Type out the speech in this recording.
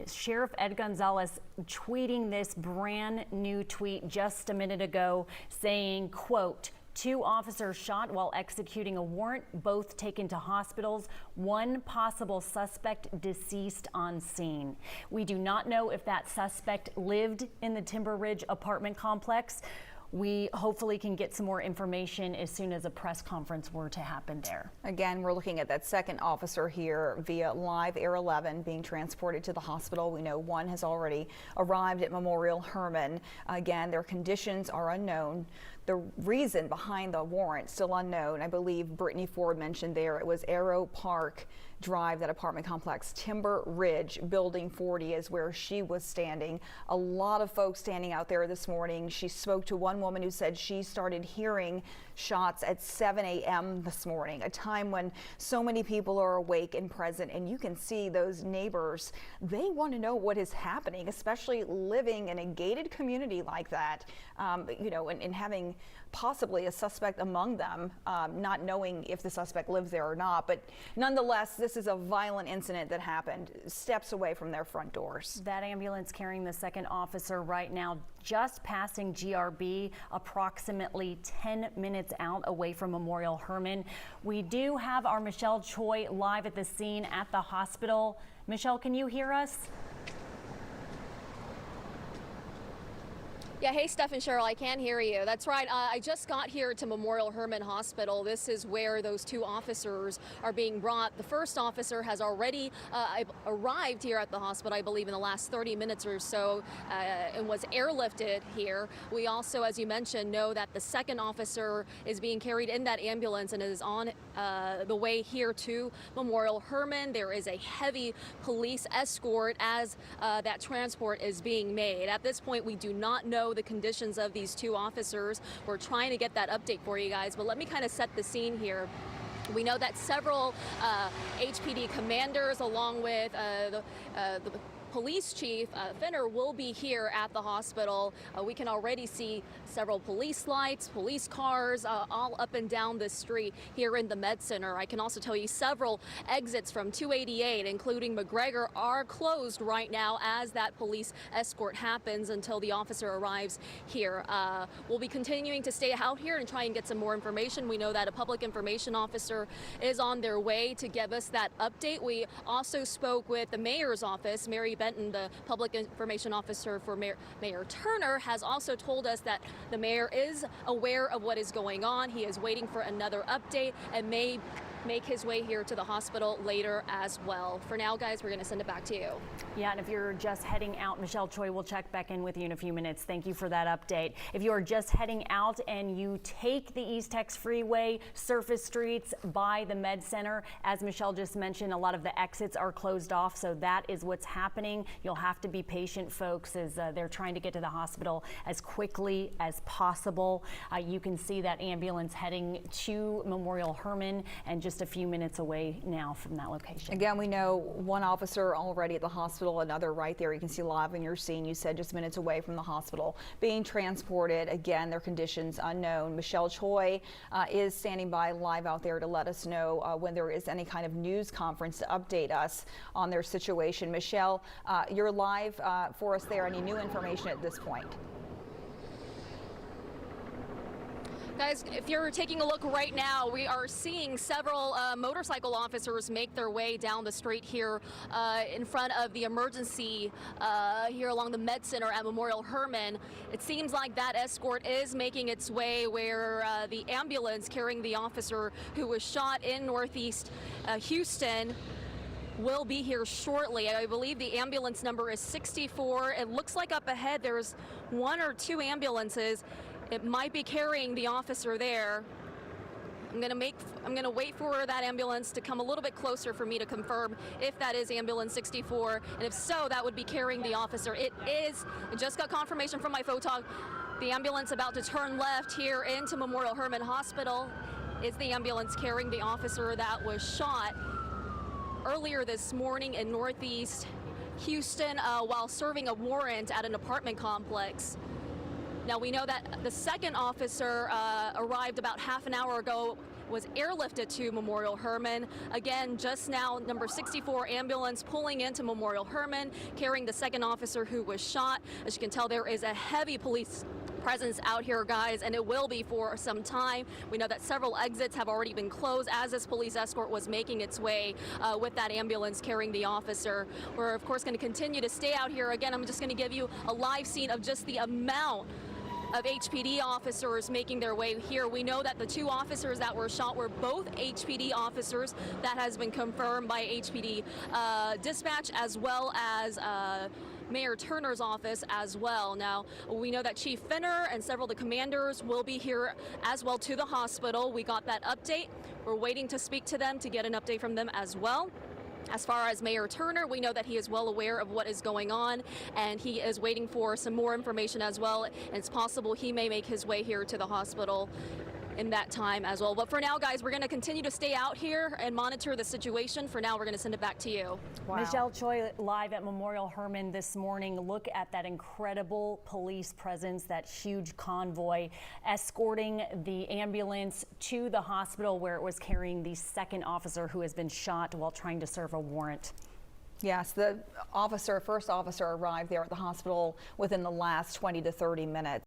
Sheriff Ed Gonzalez tweeting this brand new tweet just a minute ago saying, quote, "2 officers shot while executing a warrant, both taken to hospitals. 1 possible suspect deceased on scene." We do not know if that suspect lived in the Timber Ridge apartment complex. We hopefully can get some more information as soon as a press conference were to happen there. Again, we're looking at that second officer here via Live Air 11 being transported to the hospital. We know 1 has already arrived at Memorial Hermann. Again, their conditions are unknown. The reason behind the warrant still unknown. I believe Brittany Ford mentioned there it was Arrow Park Drive, that apartment complex. Timber Ridge Building 40 is where she was standing. A lot of folks standing out there this morning. She spoke to one woman who said she started hearing shots at 7 a.m. this morning, a time when so many people are awake and present, and you can see those neighbors. They want to know what is happening, especially living in a gated community like that, you know, and having possibly a suspect among them, not knowing if the suspect lives there or not. But nonetheless, this is a violent incident that happened steps away from their front doors. That ambulance carrying the second officer right now just passing GRB, approximately 10 minutes out away from Memorial Hermann. We do have our Michelle Choi live at the scene at the hospital. Michelle, can you hear us? Yeah, hey, Steph and Cheryl, I can hear you. That's right. I just got here to Memorial Hermann Hospital. This is where those 2 officers are being brought. The first officer has already arrived here at the hospital, I believe, in the last 30 minutes or so, and was airlifted here. We also, as you mentioned, know that the second officer is being carried in that ambulance and is on the way here to Memorial Hermann. There is a heavy police escort as that transport is being made. At this point, we do not know the conditions of these 2 officers. We're trying to get that update for you guys, but let me kind of set the scene here. We know that several HPD commanders, along with the police chief, Finner, will be here at the hospital. We can already see several police lights, police cars, all up and down the street here in the Med Center. I can also tell you several exits from 288, including McGregor, are closed right now as that police escort happens until the officer arrives here. We'll be continuing to stay out here and try and get some more information. We know that a public information officer is on their way to give us that update. We also spoke with the mayor's office. Mary Benton, the public information officer for Mayor Turner, has also told us that the mayor is aware of what is going on. He is waiting for another update and may make his way here to the hospital later as well. For now, guys, we're going to send it back to you. Yeah, and if you're just heading out, Michelle Choi will check back in with you in a few minutes. Thank you for that update. If you are just heading out and you take the East Tex Freeway, surface streets by the Med Center, as Michelle just mentioned, a lot of the exits are closed off, so that is what's happening. You'll have to be patient, folks, as they're trying to get to the hospital as quickly as possible. You can see that ambulance heading to Memorial Hermann and just a few minutes away now from that location. Again, we know 1 officer already at the hospital, another right there. You can see live in your scene. You said just minutes away from the hospital being transported. Again, their conditions unknown. Michelle Choi is standing by live out there to let us know when there is any kind of news conference to update us on their situation. Michelle, you're live for us there. Any new information at this point? Guys, if you're taking a look right now, we are seeing several motorcycle officers make their way down the street here in front of the emergency here along the Med Center at Memorial Hermann. It seems like that escort is making its way where the ambulance carrying the officer who was shot in Northeast Houston will be here shortly. I believe the ambulance number is 64. It looks like up ahead there's 1 or 2 ambulances. It might be carrying the officer there. I'm gonna wait for that ambulance to come a little bit closer for me to confirm if that is ambulance 64, and if so, that would be carrying the officer. It is. I just got confirmation from my photog. The ambulance about to turn left here into Memorial Hermann Hospital is the ambulance carrying the officer that was shot earlier this morning in Northeast Houston while serving a warrant at an apartment complex. Now, we know that the second officer arrived about half an hour ago was airlifted to Memorial Hermann. Again, just now, number 64 ambulance pulling into Memorial Hermann, carrying the second officer who was shot. As you can tell, there is a heavy police presence out here, guys, and it will be for some time. We know that several exits have already been closed as this police escort was making its way with that ambulance carrying the officer. We're, of course, going to continue to stay out here. Again, I'm just going to give you a live scene of just the amount of HPD officers making their way here. We know that the two officers that were shot were both HPD officers. That has been confirmed by HPD dispatch, as well as Mayor Turner's office as well. Now, we know that Chief Finner and several of the commanders will be here as well to the hospital. We got that update. We're waiting to speak to them to get an update from them as well. As far as Mayor Turner, we know that he is well aware of what is going on, and he is waiting for some more information as well. And it's possible he may make his way here to the hospital in that time as well. But for now, guys, we're going to continue to stay out here and monitor the situation. For now, we're going to send it back to you. Wow. Michelle Choi live at Memorial Hermann this morning. Look at that incredible police presence, that huge convoy escorting the ambulance to the hospital where it was carrying the second officer who has been shot while trying to serve a warrant. Yes, the first officer arrived there at the hospital within the last 20 to 30 minutes.